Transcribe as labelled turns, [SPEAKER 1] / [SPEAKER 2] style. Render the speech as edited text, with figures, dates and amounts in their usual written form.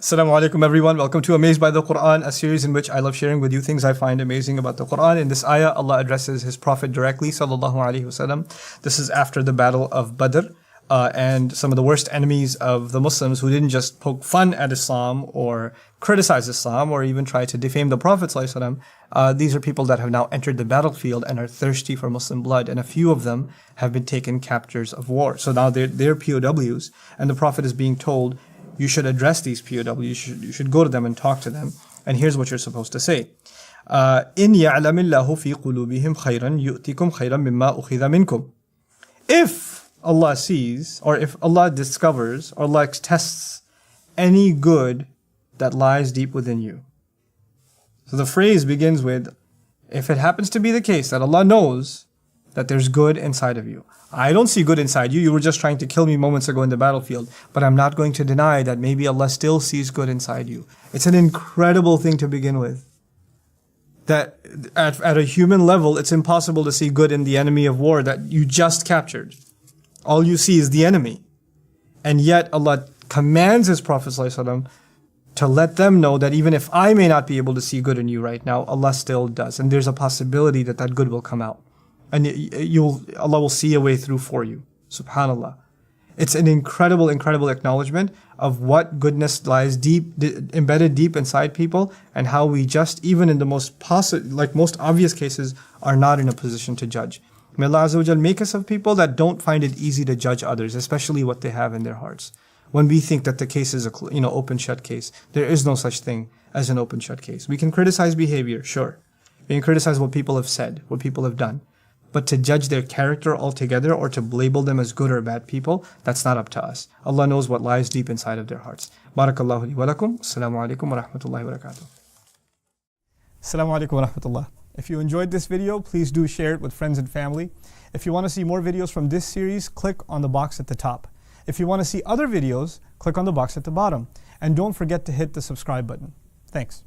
[SPEAKER 1] Assalamu alaikum everyone. Welcome to Amazed by the Quran, a series in which I love sharing with you things I find amazing about the Quran. In this ayah, Allah addresses His Prophet directly, sallallahu alaihi wasallam. This is after the battle of Badr, and some of the worst enemies of the Muslims who didn't just poke fun at Islam or criticize Islam or even try to defame the Prophet sallallahu alaihi wasallam. These are people that have now entered the battlefield and are thirsty for Muslim blood, and a few of them have been taken captors of war. So now they're POWs, and the Prophet is being told, you should address these POWs, you should go to them and talk to them. And here's what you're supposed to say. إِنْ يَعْلَمِ اللَّهُ فِي قُلُوبِهِمْ خَيْرًا يُؤْتِكُمْ خَيْرًا مِمَّا أُخِذَ مِنْكُمْ. If Allah sees, or if Allah discovers, or Allah tests any good that lies deep within you. So the phrase begins with, if it happens to be the case that Allah knows that there's good inside of you. I don't see good inside you. You were just trying to kill me moments ago in the battlefield. But I'm not going to deny that maybe Allah still sees good inside you. It's an incredible thing to begin with. That at a human level, it's impossible to see good in the enemy of war that you just captured. All you see is the enemy. And yet Allah commands His Prophet ﷺ to let them know that even if I may not be able to see good in you right now, Allah still does. And there's a possibility that that good will come out. And Allah will see a way through for you. Subhanallah. It's an incredible, incredible acknowledgement of what goodness lies deep, embedded deep inside people, and how we just, even in the most obvious cases, are not in a position to judge. May Allah Azza wa Jal make us of people that don't find it easy to judge others, especially what they have in their hearts. When we think that the case is a open shut case, there is no such thing as an open shut case. We can criticize behavior, sure. We can criticize what people have said, what people have done. But to judge their character altogether or to label them as good or bad people, that's not up to us. Allah knows what lies deep inside of their hearts. Barakallahu li wa lakum. Assalamu alaikum wa rahmatullahi wa barakatuh. Assalamu alaikum wa rahmatullah. If you enjoyed this video, please do share it with friends and family. If you want to see more videos from this series, click on the box at the top. If you want to see other videos, click on the box at the bottom. And don't forget to hit the subscribe button. Thanks.